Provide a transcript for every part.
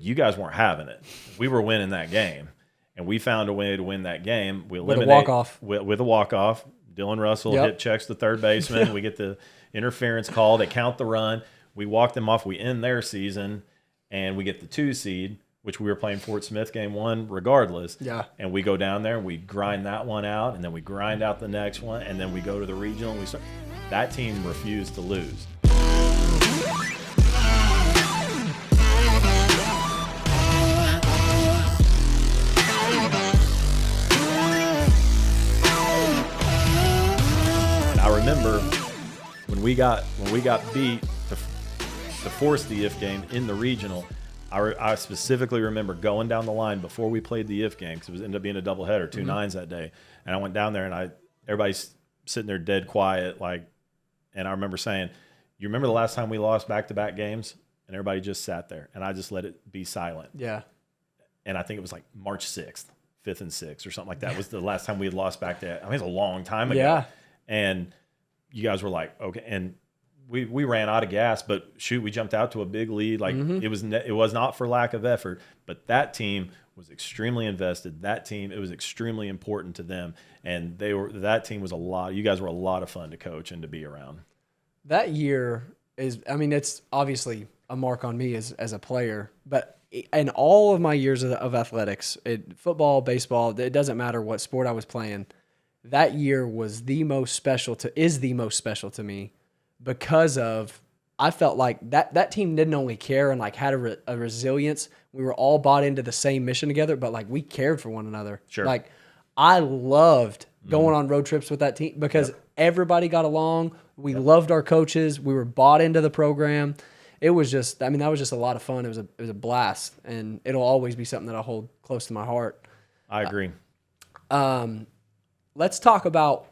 you guys weren't having it. We were winning that game, and we found a way to win that game. We with a walk-off. With a walk-off. Dylan Russell hip checks the third baseman. We get the interference call. They count the run. We walk them off. We end their season, and we get the 2 seed, which we were playing Fort Smith game 1 regardless. Yeah. And we go down there and we grind that one out, and then we grind out the next one, and then we go to the regional. And we start. That team refused to lose. And I remember when we got beat to force the if game in the regional. I specifically remember going down the line before we played the if game, because it ended up being a doubleheader, 2 nines that day. And I went down there, and everybody's sitting there dead quiet, and I remember saying, "You remember the last time we lost back-to-back games?" And everybody just sat there, and I just let it be silent. Yeah. And I think it was like March 6th, 5th and 6th or something like that was the last time we had lost back to. I mean, it's a long time ago. Yeah. And you guys were like, okay, and we ran out of gas, but shoot, we jumped out to a big lead. Like it was not for lack of effort, but that team was extremely invested. That team, it was extremely important to them, and that team was a lot. You guys were a lot of fun to coach and to be around. That year is, I mean, it's obviously a mark on me as a player, but in all of my years of athletics, football, baseball, it doesn't matter what sport I was playing. That year is the most special to me. Because of, I felt like that team didn't only care and like had a resilience. We were all bought into the same mission together, but like we cared for one another. Sure. Like I loved going on road trips with that team because everybody got along. We loved our coaches. We were bought into the program. It was just, I mean, that was just a lot of fun. It was a blast, and it'll always be something that I hold close to my heart. I agree. Let's talk about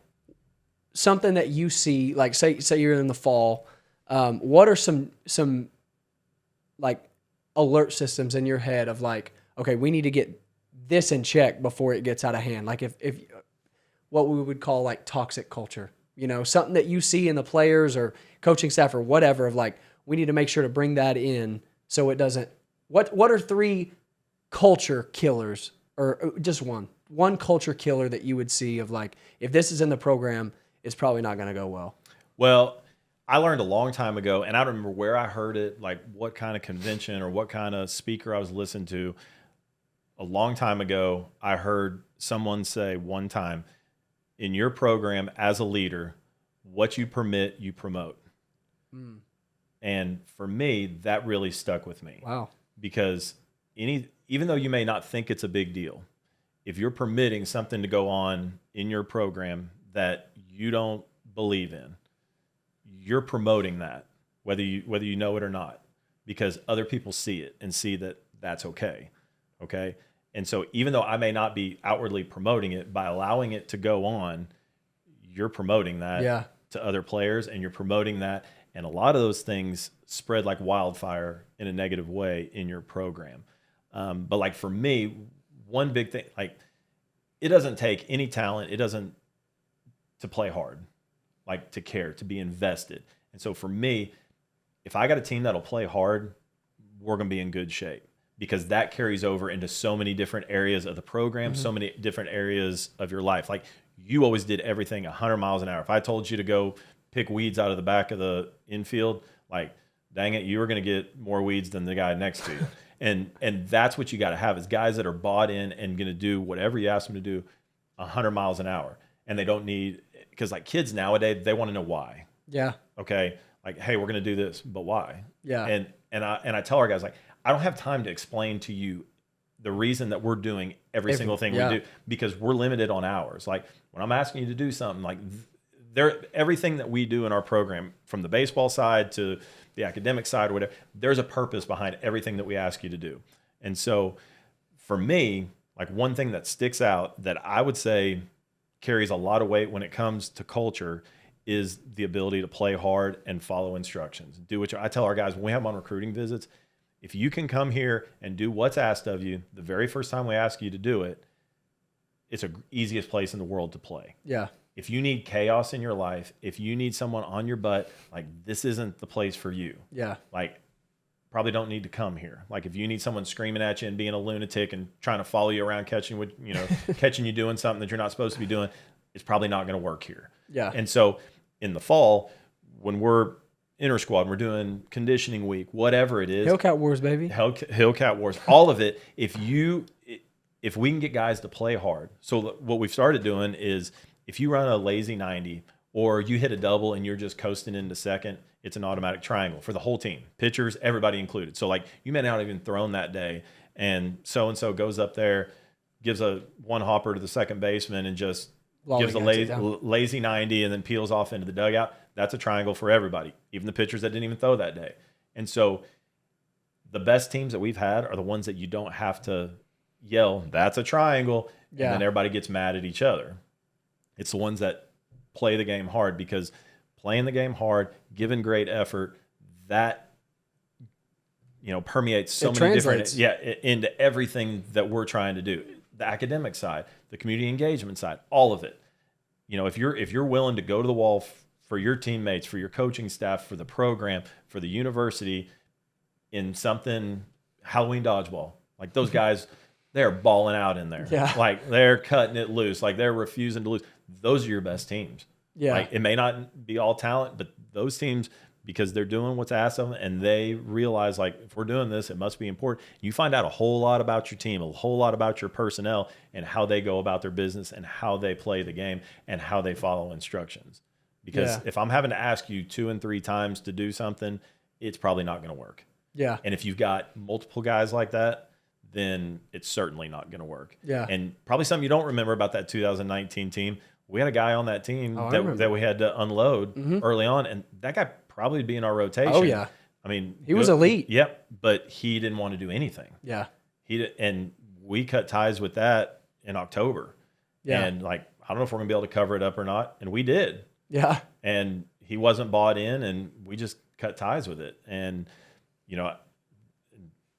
something that you see, like say you're in the fall. What are some like alert systems in your head of like, okay, we need to get this in check before it gets out of hand? Like if what we would call like toxic culture, something that you see in the players or coaching staff or whatever of like, we need to make sure to bring that in so it doesn't. What are 3 culture killers, or just one culture killer that you would see of like, if this is in the program, it's probably not going to go well? Well, I learned a long time ago, and I don't remember where I heard it, like what kind of convention or what kind of speaker I was listening to. A long time ago, I heard someone say one time, in your program as a leader, what you permit, you promote. And for me, that really stuck with me. Wow. Because even though you may not think it's a big deal, if you're permitting something to go on in your program that you don't believe in, you're promoting that, whether you know it or not, because other people see it and see that that's okay. Okay. And so even though I may not be outwardly promoting it, by allowing it to go on, you're promoting that to other players, and you're promoting that. And a lot of those things spread like wildfire in a negative way in your program. But like for me, one big thing, like it doesn't take any talent. It doesn't to play hard, like to care, to be invested. And so for me, if I got a team that'll play hard, we're going to be in good shape, because that carries over into so many different areas of the program, so many different areas of your life. Like you always did everything 100 miles an hour. If I told you to go pick weeds out of the back of the infield, like, dang it, you were going to get more weeds than the guy next to you. And that's what you got to have, is guys that are bought in and going to do whatever you ask them to do 100 miles an hour. And they don't need, because like kids nowadays, they want to know why. Yeah. Okay. Like, hey, we're going to do this, but why? Yeah. And I tell our guys, like, I don't have time to explain to you the reason that we're doing every single thing we do, because we're limited on hours. Like when I'm asking you to do something, like everything that we do in our program, from the baseball side to the academic side or whatever, there's a purpose behind everything that we ask you to do. And so for me, like one thing that sticks out that I would say carries a lot of weight when it comes to culture is the ability to play hard and follow instructions. Do what I tell our guys when we have them on recruiting visits. If you can come here and do what's asked of you the very first time we ask you to do it, it's the easiest place in the world to play. Yeah. If you need chaos in your life, if you need someone on your butt, like this isn't the place for you. Yeah. Like probably don't need to come here. Like if you need someone screaming at you and being a lunatic and trying to follow you around, catching you doing something that you're not supposed to be doing, it's probably not going to work here. Yeah. And so in the fall, when we're inter squad, we're doing conditioning week, whatever it is, Hellcat Wars, baby. Hellcat Wars, all of it. If we can get guys to play hard, so what we've started doing is if you run a lazy 90 or you hit a double and you're just coasting into second, it's an automatic triangle for the whole team, pitchers, everybody included. So like you may not have even thrown that day, and so goes up there, gives a one hopper to the second baseman and just gives a lazy 90 and then peels off into the dugout. That's a triangle for everybody, even the pitchers that didn't even throw that day. And so the best teams that we've had are the ones that you don't have to yell, that's a triangle, and then everybody gets mad at each other. It's the ones that play the game hard, because playing the game hard, giving great effort, that permeates so many different into everything that we're trying to do. The academic side, the community engagement side, all of it. If you're willing to go to the wall for your teammates, for your coaching staff, for the program, for the university, in something Halloween dodgeball, like those guys, they're balling out in there. Yeah. Like they're cutting it loose, like they're refusing to lose. Those are your best teams. Yeah. Like it may not be all talent, but those teams, because they're doing what's asked of them and they realize, like, if we're doing this, it must be important. You find out a whole lot about your team, a whole lot about your personnel and how they go about their business and how they play the game and how they follow instructions. Because if I'm having to ask you 2 and 3 times to do something, it's probably not going to work. Yeah. And if you've got multiple guys like that, then it's certainly not going to work. Yeah. And probably something you don't remember about that 2019 team. We had a guy on that team that we had to unload early on, and that guy probably would be in our rotation. Oh, yeah. I mean, he was elite. Yep, but he didn't want to do anything. Yeah. And we cut ties with that in October. Yeah. And like, I don't know if we're going to be able to cover it up or not, and we did. Yeah. And he wasn't bought in, and we just cut ties with it. And,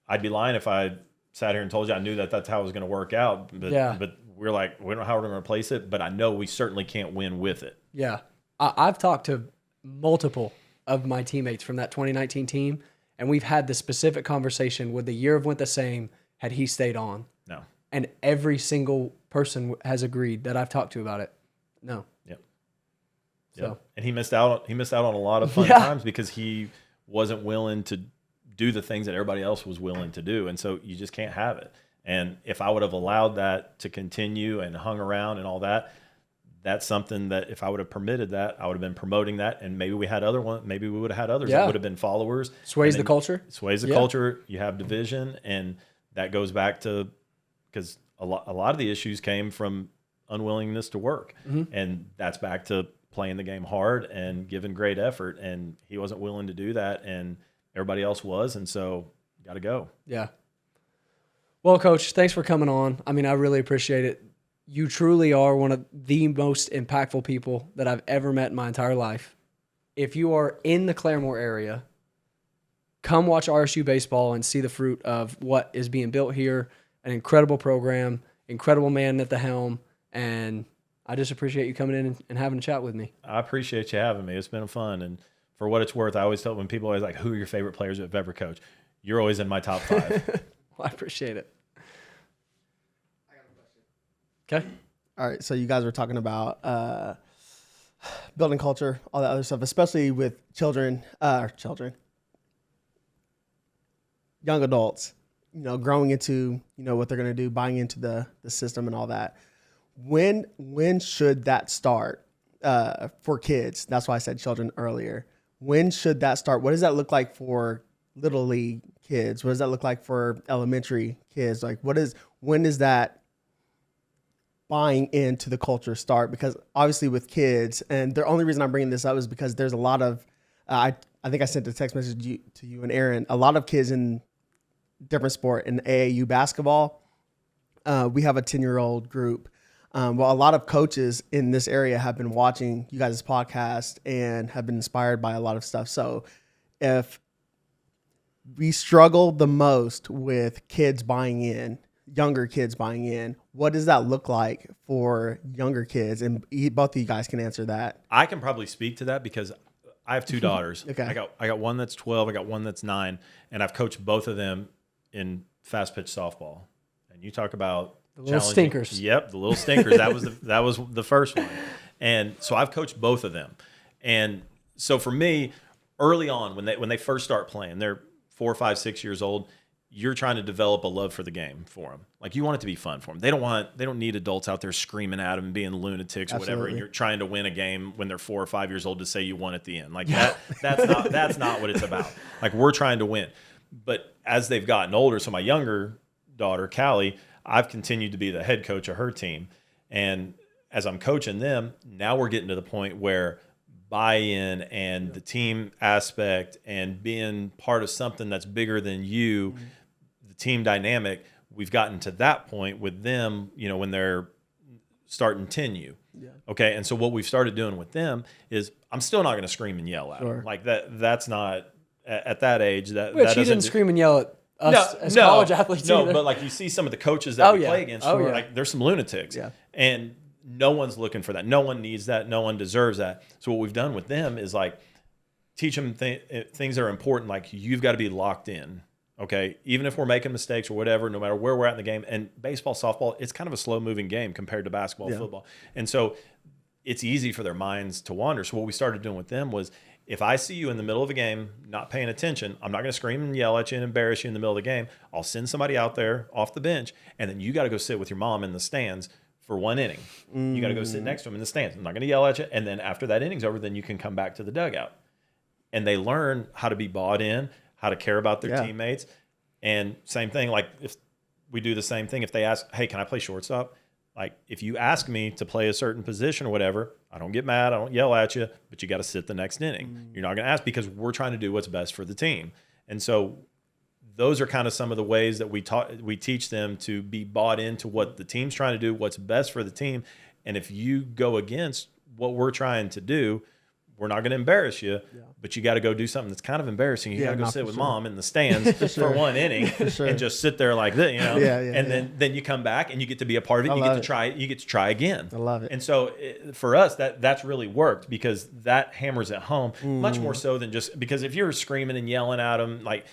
I'd be lying if I sat here and told you I knew that that's how it was going to work out. But we're like, we don't know how we're going to replace it, but I know we certainly can't win with it. Yeah. I've talked to multiple of my teammates from that 2019 team, and we've had the specific conversation, would the year have went the same had he stayed on? No. And every single person has agreed that I've talked to about it. No. Yep. So. Yep. And he missed out on a lot of fun times because he wasn't willing to do the things that everybody else was willing to do. And so you just can't have it. And if I would have allowed that to continue and hung around and all that, that's something that if I would have permitted that, I would have been promoting that. And maybe we had other ones. Maybe we would have had others that would have been followers. Sways the culture. Sways the culture. You have division. And that goes back to, because a lot of the issues came from unwillingness to work. And that's back to playing the game hard and giving great effort. And he wasn't willing to do that. And everybody else was. And so got to go. Yeah. Well, Coach, thanks for coming on. I mean, I really appreciate it. You truly are one of the most impactful people that I've ever met in my entire life. If you are in the Claremore area, come watch RSU baseball and see the fruit of what is being built here. An incredible program, incredible man at the helm, and I just appreciate you coming in and having a chat with me. I appreciate you having me. It's been fun. And for what it's worth, I always tell when people are always like, who are your favorite players you've ever coached? You're always in my top 5. Well, I appreciate it. Okay. All right. So you guys were talking about building culture, all that other stuff, especially with children, young adults, growing into, what they're going to do, buying into the system and all that. When should that start for kids? That's why I said children earlier. When should that start? What does that look like for little league kids? What does that look like for elementary kids? Like when is that buying into the culture start? Because obviously with kids, and the only reason I'm bringing this up is because there's a lot of, I think I sent a text message to you and Aaron, a lot of kids in different sport in AAU basketball. We have a 10-year-old group. Well, a lot of coaches in this area have been watching you guys' podcast and have been inspired by a lot of stuff. So if we struggle the most with kids buying in, younger kids buying in, what does that look like for younger kids? And both of you guys can answer that. I can probably speak to that because I have two daughters. Okay. I got one that's 12. I got one that's 9, and I've coached both of them in fast pitch softball. And you talk about The little challenging- stinkers. Yep, the little stinkers. That was the first one. And so I've coached both of them. And so for me, early on when they first start playing, they're 4, 5, 6 years old. You're trying to develop a love for the game for them. Like, you want it to be fun for them. They don't need adults out there screaming at them and being lunatics or whatever. And you're trying to win a game when they're 4 or 5 years old to say you won at the end. Like that's not what it's about. Like, we're trying to win. But as they've gotten older, so my younger daughter, Callie, I've continued to be the head coach of her team. And as I'm coaching them, now we're getting to the point where buy-in and the team aspect and being part of something that's bigger than you, the team dynamic, we've gotten to that point with them, when they're starting 10U. Yeah. Okay. And so what we've started doing with them is, I'm still not going to scream and yell at them. Like that's not at that age. That you didn't scream and yell at us as college athletes either. But like, you see some of the coaches that we play against, yeah. like, there's some lunatics. Yeah. And no one's looking for that. No one needs that. No one deserves that. So what we've done with them is, like, teach them things that are important. Like, you've got to be locked in. Okay. Even if we're making mistakes or whatever, no matter where we're at in the game. And baseball, softball, it's kind of a slow moving game compared to basketball, football. And so it's easy for their minds to wander. So what we started doing with them was, if I see you in the middle of a game not paying attention, I'm not going to scream and yell at you and embarrass you in the middle of the game. I'll send somebody out there off the bench, and then you got to go sit with your mom in the stands for 1 inning. You got to go sit next to them in the stands. I'm not going to yell at you. And then after that inning's over, then you can come back to the dugout. And they learn how to be bought in, how to care about their teammates. And same thing, like, if we do the same thing, if they ask, hey, can I play shortstop? Like, if you ask me to play a certain position or whatever, I don't get mad, I don't yell at you, but you got to sit the next inning. You're not going to ask, because we're trying to do what's best for the team. And so those are kind of some of the ways that we teach them to be bought into what the team's trying to do, what's best for the team. And if you go against what we're trying to do, we're not going to embarrass you, but you got to go do something that's kind of embarrassing. You got to go sit with mom in the stands for 1 inning and just sit there like this, then you come back and you get to be a part of it. You get to try again. I love it. And so for us, that's really worked, because that hammers it home much more so than just, because if you're screaming and yelling at them, like,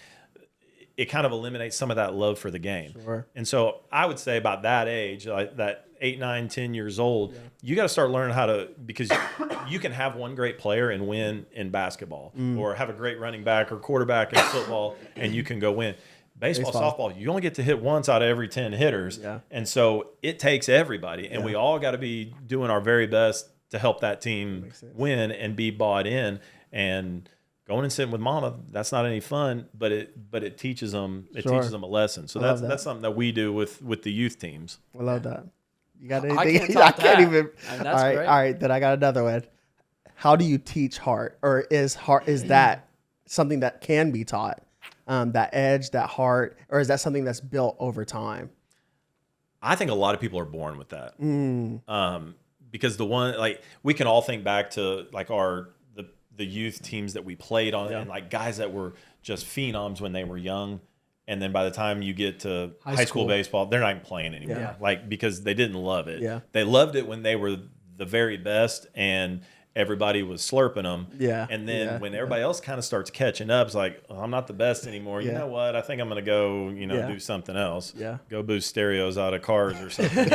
it kind of eliminates some of that love for the game. Sure. And so I would say about that age, like that 8, 9, 10 years old, you got to start learning how to, because you can have one great player and win in basketball, or have a great running back or quarterback in football, and you can go win. Baseball, softball, you only get to hit once out of every 10 hitters. Yeah. And so it takes everybody, and we all got to be doing our very best to help that team win and be bought in. And going and sitting with mama, that's not any fun, but it teaches them teaches them a lesson. So that's something that we do with the youth teams. I love that. You got I anything? can't top that. even. That's all right, great. all right. Then I got another one. How do you teach heart, or is that something that can be taught? That edge, that heart, or is that something that's built over time? I think a lot of people are born with that. Because we can all think back to like the youth teams that we played on, and like guys that were just phenoms when they were young. And then by the time you get to high school baseball, they're not even playing anymore. Like, because they didn't love it. Yeah. They loved it when they were the very best and everybody was slurping them. Yeah. And then when everybody else kind of starts catching up, it's like, oh, I'm not the best anymore. You know what? I think I'm going to go, do something else. Yeah. Go boost stereos out of cars or something,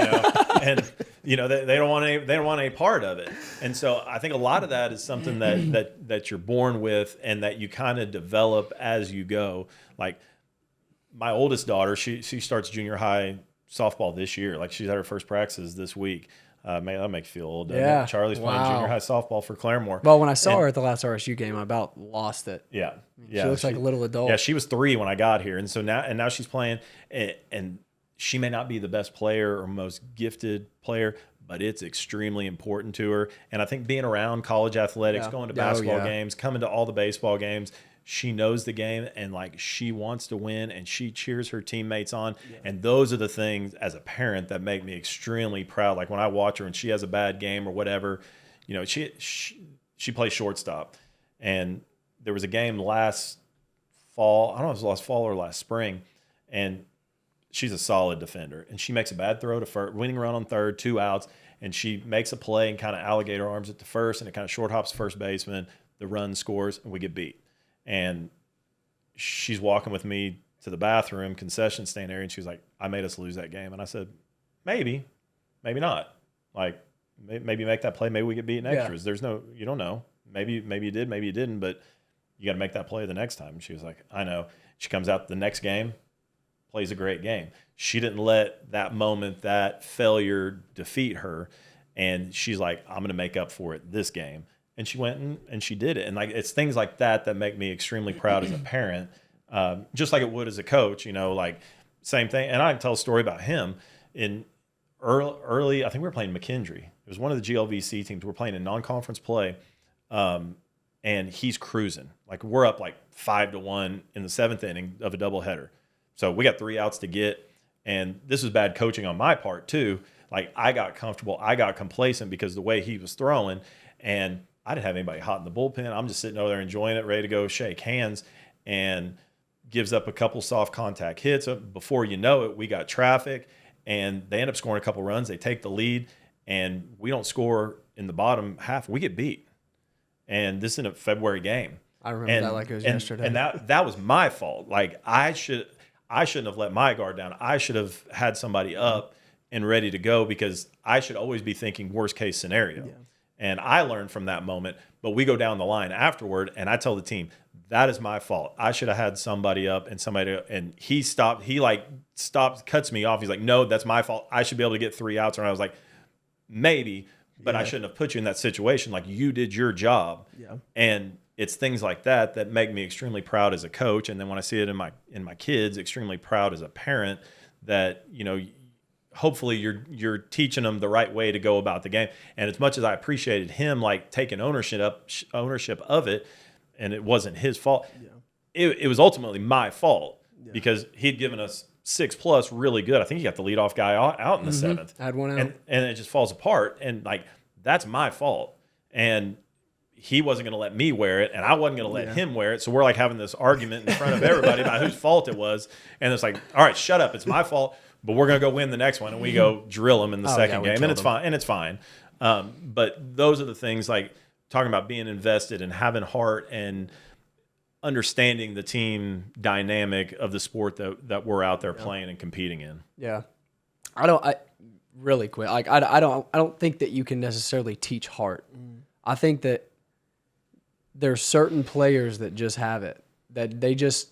And they don't want any part of it. And so I think a lot of that is something that you're born with, and that you kind of develop as you go. Like, my oldest daughter, she starts junior high softball this year. Like, she's at her first practices this week. Man, that makes you feel old. Yeah. Charlie's playing junior high softball for Claremore. Well, when I saw her at the last RSU game, I about lost it. Yeah. She looks like a little adult. Yeah, she was 3 when I got here. And so now she's playing, and she may not be the best player or most gifted player, but it's extremely important to her. And I think being around college athletics, going to basketball games, coming to all the baseball games, she knows the game, and like, she wants to win, and she cheers her teammates on. And those are the things as a parent that make me extremely proud. Like, when I watch her and she has a bad game or whatever, she plays shortstop. And there was a game last fall, I don't know if it was last fall or last spring, and she's a solid defender. And she makes a bad throw to first, winning run on third, 2 outs, and she makes a play and kind of alligator arms it to first, and it kind of short hops first baseman. the run scores, and we get beat. And she's walking with me to the bathroom, concession stand area, and she was like, I made us lose that game. And I said, maybe not. Like, maybe make that play. Maybe we get beat in extras. There's no, you don't know. Maybe you did, maybe you didn't, but you got to make that play the next time. And she was like, I know. She comes out the next game, plays a great game. She didn't let that moment, that failure defeat her. And she's like, I'm going to make up for it this game. And she went and she did it. And like, it's things like that that make me extremely proud as a parent, just like it would as a coach, you know, like same thing. And I can tell a story about him in early, I think we were playing McKendree. It was one of the GLVC teams. We're playing in non-conference play. And he's cruising. Like we're up like 5-1 in the 7th inning of a doubleheader. So we got 3 outs to get. And this was bad coaching on my part too. Like I got comfortable. I got complacent because the way he was throwing, and I didn't have anybody hot in the bullpen. I'm just sitting over there enjoying it, ready to go shake hands, and gives up a couple soft contact hits. Before you know it, we got traffic, and they end up scoring a couple runs. They take the lead, and we don't score in the bottom half. We get beat. And this is in a February game. I remember that like it was yesterday. And that was my fault. Like I shouldn't have let my guard down. I should have had somebody up and ready to go, because I should always be thinking worst case scenario. Yeah. And I learned from that moment. But we go down the line afterward, and I tell the team, that is my fault. I should have had somebody up and he stopped. He cuts me off. He's like, no, that's my fault. I should be able to get 3 outs. And I was like, maybe, but I shouldn't have put you in that situation. Like you did your job. Yeah. And it's things like that that make me extremely proud as a coach. And then when I see it in my kids, extremely proud as a parent that, you know, hopefully you're teaching them the right way to go about the game. And as much as I appreciated him like taking ownership of it, and it wasn't his fault, it was ultimately my fault because he'd given us 6+ really good. I think he got the leadoff guy out in the 7th. I had one out. And it just falls apart. And like, that's my fault. And he wasn't going to let me wear it, and I wasn't going to let him wear it. So we're like having this argument in front of everybody about whose fault it was. And it's like, all right, shut up. It's my fault, but we're going to go win the next one. And we go drill him in the second game, and it's fine. And it's fine. But those are the things, like talking about being invested and having heart and understanding the team dynamic of the sport that we're out there playing and competing in. Yeah. I really quick. Like I don't think that you can necessarily teach heart. I think that there's certain players that just have it, that they just,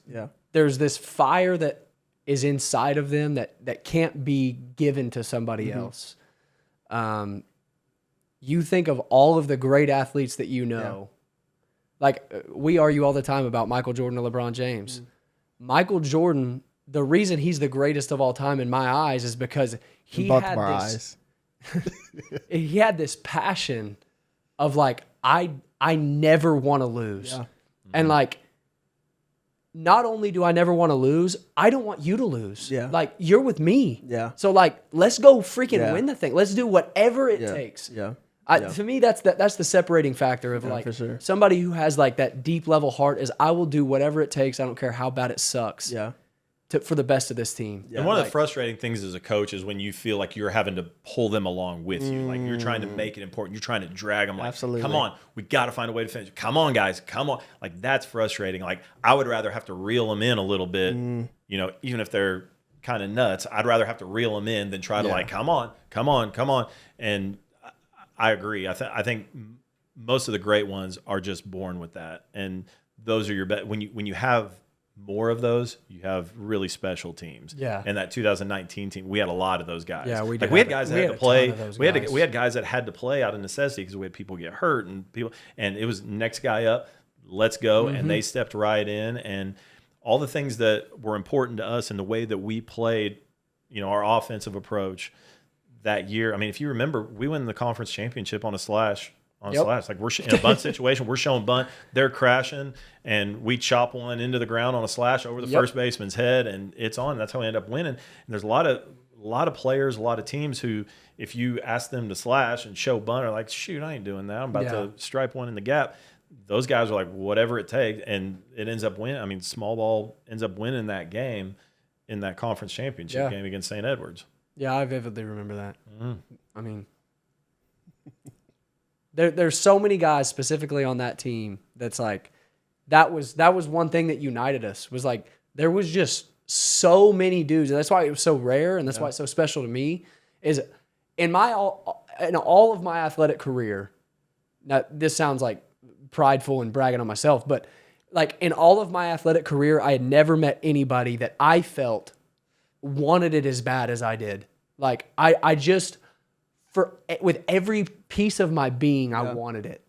there's this fire that is inside of them that can't be given to somebody else. You think of all of the great athletes that you know, like we argue all the time about Michael Jordan or LeBron James. Michael Jordan, the reason he's the greatest of all time in my eyes is because he had this passion of like, I never want to lose. Yeah. And like, not only do I never want to lose, I don't want you to lose. Yeah. Like, you're with me. Yeah. So like, let's go freaking win the thing. Let's do whatever it takes. Yeah. To me, that's the separating factor of like somebody who has like that deep level heart is I will do whatever it takes. I don't care how bad it sucks. Yeah. For the best of this team. Yeah. And one of the frustrating things as a coach is when you feel like you're having to pull them along with you. Like you're trying to make it important. You're trying to drag them. Like, absolutely. Come on, we got to find a way to finish. Come on, guys. Come on. Like that's frustrating. Like I would rather have to reel them in a little bit, you know, even if they're kind of nuts, I'd rather have to reel them in than try to like, come on. And I agree. I think most of the great ones are just born with that. And those are your best. When you have more of those, you have really special teams. Yeah. And that 2019 team, we had a lot of those guys. Yeah, we did. Like we had guys that had to play. We had guys that had to play out of necessity because we had people get hurt and it was next guy up, let's go, and they stepped right in, and all the things that were important to us and the way that we played, you know, our offensive approach that year. I mean, if you remember, we won the conference championship on a slash. Like we're in a bunt situation, we're showing bunt, they're crashing, and we chop one into the ground on a slash over the first baseman's head, and it's on. That's how we end up winning. And there's a lot of players, a lot of teams who, if you ask them to slash and show bunt, are like, shoot, I ain't doing that. I'm about to stripe one in the gap. Those guys are like, whatever it takes, and it ends up winning. I mean, small ball ends up winning that game in that conference championship game against St. Edwards. Yeah, I vividly remember that. I mean. There's so many guys specifically on that team that's like, that was one thing that united us, was like, there was just so many dudes. And that's why it was so rare. And that's why it's so special to me, is in all of my athletic career. Now, this sounds like prideful and bragging on myself, but like in all of my athletic career, I had never met anybody that I felt wanted it as bad as I did. Like I just, with every piece of my being, I wanted it.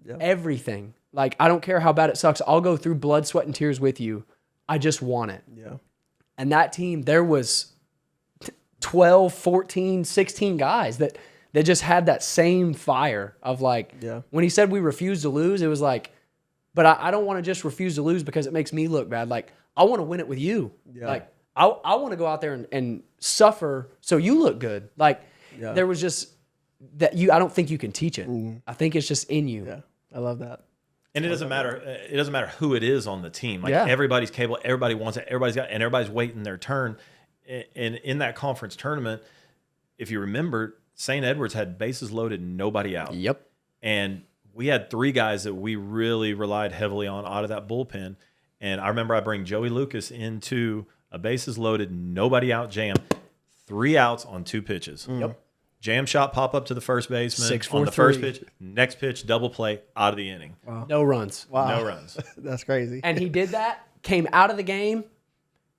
Yeah. Everything. Like, I don't care how bad it sucks. I'll go through blood, sweat, and tears with you. I just want it. Yeah. And that team, there was 12, 14, 16 guys that just had that same fire of like, when he said we refuse to lose, it was like, but I don't want to just refuse to lose because it makes me look bad. Like, I want to win it with you. Yeah. Like, I want to go out there and suffer so you look good. Like, there was just that I don't think you can teach it. I think it's just in you. Yeah. I love that. And it doesn't matter. It doesn't matter who it is on the team. Like, everybody's capable. Everybody wants it. Everybody's waiting their turn. And in that conference tournament, if you remember, St. Edwards had bases loaded, nobody out. Yep. And we had 3 guys that we really relied heavily on out of that bullpen. And I remember I bring Joey Lucas into a bases loaded, nobody out jam, 3 outs on 2 pitches. Yep. Jam shot, pop up to the first baseman 6-4-3 on the first pitch, next pitch, double play, out of the inning. Wow. No runs. Wow. No runs. That's crazy. And he did that, came out of the game.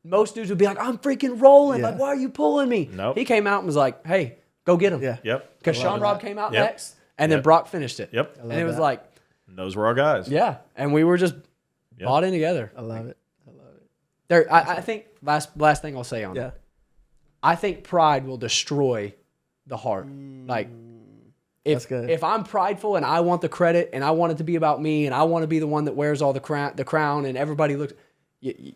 Most dudes would be like, I'm freaking rolling. Like, why are you pulling me? Nope. He came out and was like, hey, go get him. Yeah. Yep. Because Sean Robb came out next, and then Brock finished it. Yep. And it was like, And those were our guys. yeah. And we were just bought in together. I love it. I love it. I think, last thing I'll say on it, I think pride will destroy the heart. Like, if I'm prideful and I want the credit and I want it to be about me and I want to be the one that wears all the crown and everybody looks, you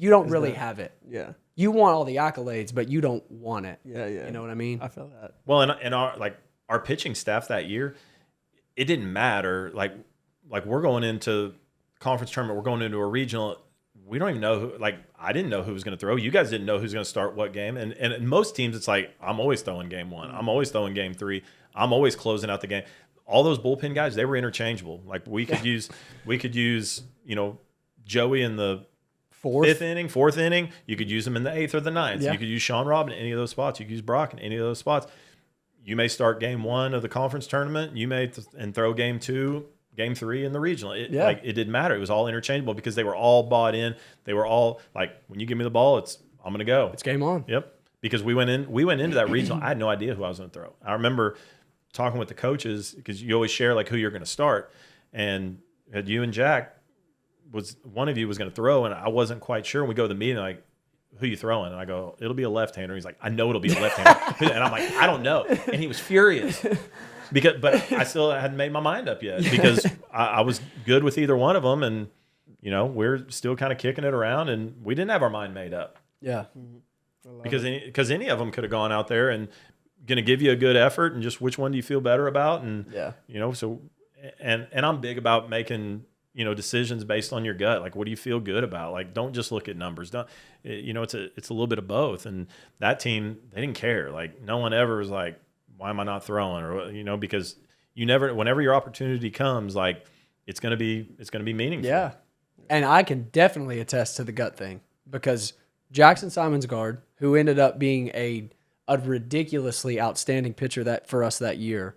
don't really have it. Yeah. You want all the accolades, but you don't want it. Yeah, yeah. You know what I mean? I feel that. Well, and our pitching staff that year, it didn't matter. Like we're going into conference tournament, we're going into a regional. We don't even know who. Like, I didn't know who was going to throw. You guys didn't know who's going to start what game. And in most teams, it's like, I'm always throwing game 1. I'm always throwing game 3. I'm always closing out the game. All those bullpen guys, they were interchangeable. Like, we could use Joey in the 5th inning, 4th inning. You could use him in the 8th or the 9th. Yeah. You could use Sean Robb in any of those spots. You could use Brock in any of those spots. You may start game 1 of the conference tournament. You may and throw game 2, game 3 in the regional. It didn't matter. It was all interchangeable because they were all bought in. They were all like, when you give me the ball, I'm going to go. It's game on. Yep. Because we went into that regional. I had no idea who I was going to throw. I remember talking with the coaches, because you always share like who you're going to start, and had you and Jack one of you was going to throw, and I wasn't quite sure. And we go to the meeting, like, who you throwing? And I go, it'll be a left-hander. He's like, I know it'll be a left-hander. And I'm like, I don't know. And he was furious. But I still hadn't made my mind up yet, because I was good with either one of them, and we're still kind of kicking it around, and we didn't have our mind made up. Yeah, because any of them could have gone out there and going to give you a good effort, and just which one do you feel better about, and so and I'm big about making decisions based on your gut. Like, what do you feel good about? Like, don't just look at numbers. Don't it's a little bit of both. And that team, they didn't care. Like, no one ever was like, why am I not throwing? Or because whenever your opportunity comes, like, it's gonna be meaningful. Yeah. And I can definitely attest to the gut thing, because Jackson Simonsgard, who ended up being a ridiculously outstanding pitcher for us that year,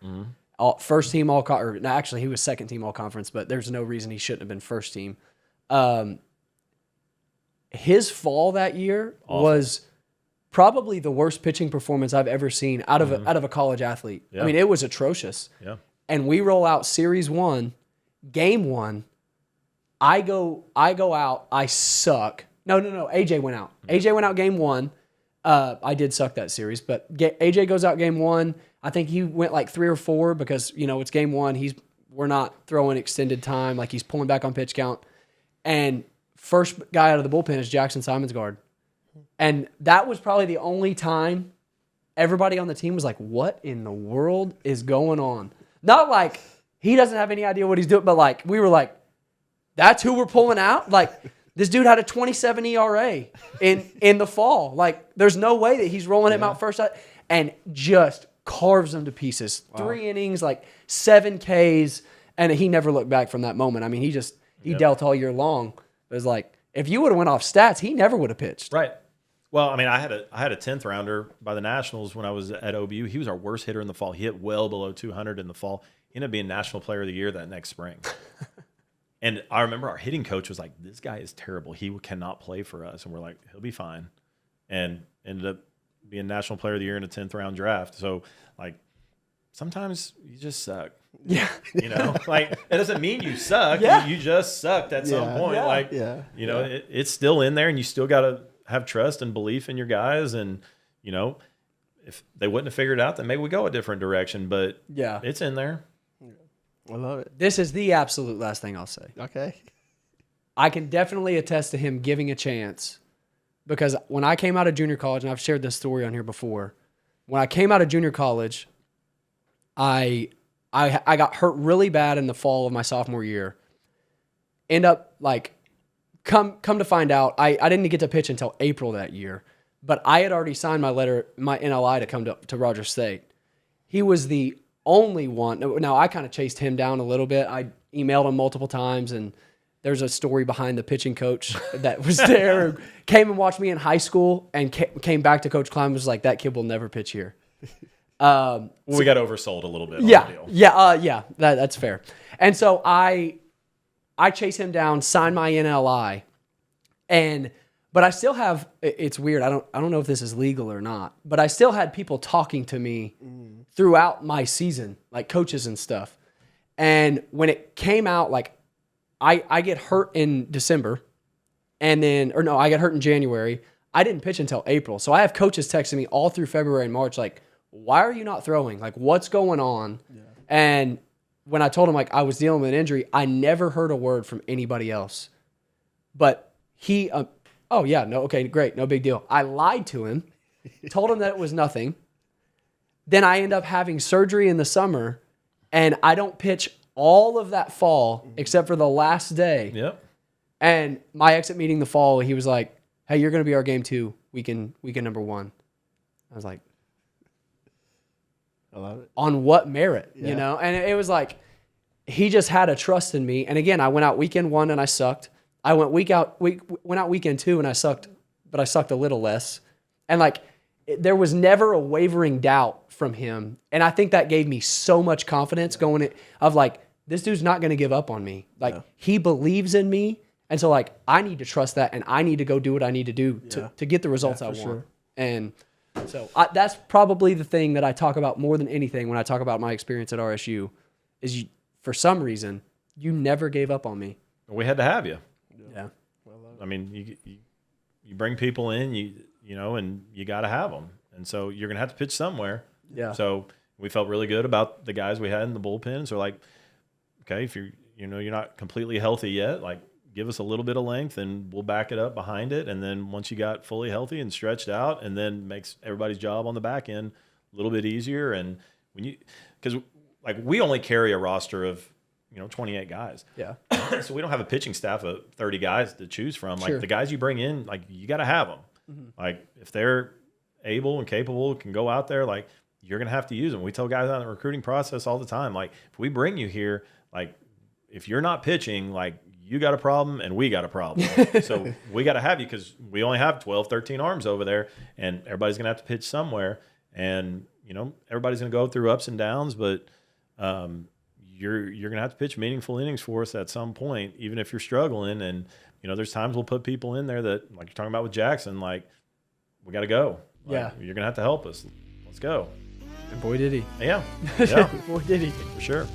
first team actually he was second team all conference, but there's no reason he shouldn't have been first team. His fall that year was probably the worst pitching performance I've ever seen out of a college athlete. Yeah. I mean, it was atrocious. Yeah. And we roll out series 1, game 1. I go out. I suck. No. AJ went out. AJ went out game 1. I did suck that series, but AJ goes out game 1. I think he went like 3 or 4 because, it's game 1. We're not throwing extended time. Like, he's pulling back on pitch count. And first guy out of the bullpen is Jackson Simonsgard. And that was probably the only time everybody on the team was like, what in the world is going on? Not like he doesn't have any idea what he's doing, but like, we were like, that's who we're pulling out? Like, this dude had a 27 ERA in the fall. Like, there's no way that he's rolling him out first. And just carves them to pieces. 3 innings, like 7 Ks, and he never looked back from that moment. I mean, he dealt all year long. It was like, if you would have went off stats, he never would have pitched. Right. Well, I mean, I had a 10th rounder by the Nationals when I was at OBU. He was our worst hitter in the fall. He hit well below 200 in the fall. He ended up being National Player of the Year that next spring. And I remember our hitting coach was like, "This guy is terrible. He cannot play for us." And we're like, "He'll be fine." And ended up being National Player of the Year in a 10th round draft. So, like, sometimes you just suck. Yeah. You know, like, it doesn't mean you suck. Yeah. You just sucked at some point. Yeah. Like, Yeah. you know, it's still in there, and you still got to have trust and belief in your guys. And, you know, if they wouldn't have figured it out, then maybe we go a different direction. But Yeah. it's in there. I love it. This is the absolute last thing I'll say. Okay. I can definitely attest to him giving a chance, because when I came out of junior college, and I've shared this story on here before, when I came out of junior college, I got hurt really bad in the fall of my sophomore year. End up, like, come to find out, I didn't get to pitch until April that year, but I had already signed my NLI to come to Rogers State. He was the only one. Now, I kind of chased him down a little bit. I emailed him multiple times, and there's a story behind the pitching coach that was there, who came and watched me in high school and came back to Coach Klimas, was like, "That kid will never pitch here." Well, we got oversold a little bit. Yeah, On the deal. yeah, that's fair. And so I chase him down, sign my NLI, but I still have. It's weird. I don't know if this is legal or not, but I still had people talking to me throughout my season, like coaches and stuff. And when it came out, like, I get hurt in December, I get hurt in January. I didn't pitch until April. So I have coaches texting me all through February and March, like, "Why are you not throwing? Like, what's going on?" Yeah. And when I told him, like, I was dealing with an injury, I never heard a word from anybody else. But he, "Oh, yeah, no, okay, great, no big deal." I lied to him, told him that it was nothing. Then I end up having surgery in the summer, and I don't pitch all of that fall except for the last day. Yep. And my exit meeting the fall, he was like, "Hey, you're going to be our game 2, weekend number 1." I was like, I love it. on what merit, Yeah. you know? And it was like, he just had a trust in me. And again, I went out weekend 1 and I sucked. I went out weekend 2 and I sucked, but I sucked a little less. And like, there was never a wavering doubt from him. And I think that gave me so much confidence going in, of like, this dude's not going to give up on me. Like, he believes in me. And so, like, I need to trust that, and I need to go do what I need to do to get the results I want. sure. And so that's probably the thing that I talk about more than anything when I talk about my experience at RSU, is for some reason, you never gave up on me. We had to have you. Yeah. I mean, you bring people in, you know, and you got to have them. And so you're going to have to pitch somewhere. Yeah. So we felt really good about the guys we had in the bullpen. So, like, okay, if you're not completely healthy yet, like, give us a little bit of length and we'll back it up behind it. And then once you got fully healthy and stretched out, and then makes everybody's job on the back end a little bit easier. And because like, we only carry a roster of, 28 guys. Yeah. So we don't have a pitching staff of 30 guys to choose from. Like, Sure. the guys you bring in, like, you got to have them. Mm-hmm. Like, if they're able and capable, can go out there, like, you're going to have to use them. We tell guys on the recruiting process all the time, like, if we bring you here, like, if you're not pitching, like, you got a problem and we got a problem. So we got to have you, because we only have 12, 13 arms over there, and everybody's going to have to pitch somewhere. And, everybody's going to go through ups and downs, but you're going to have to pitch meaningful innings for us at some point, even if you're struggling. And, there's times we'll put people in there that, like you're talking about with Jackson, like, we got to go. Like, Yeah. You're going to have to help us. Let's go. And boy, did he. Yeah. Yeah. Boy, did he. For sure.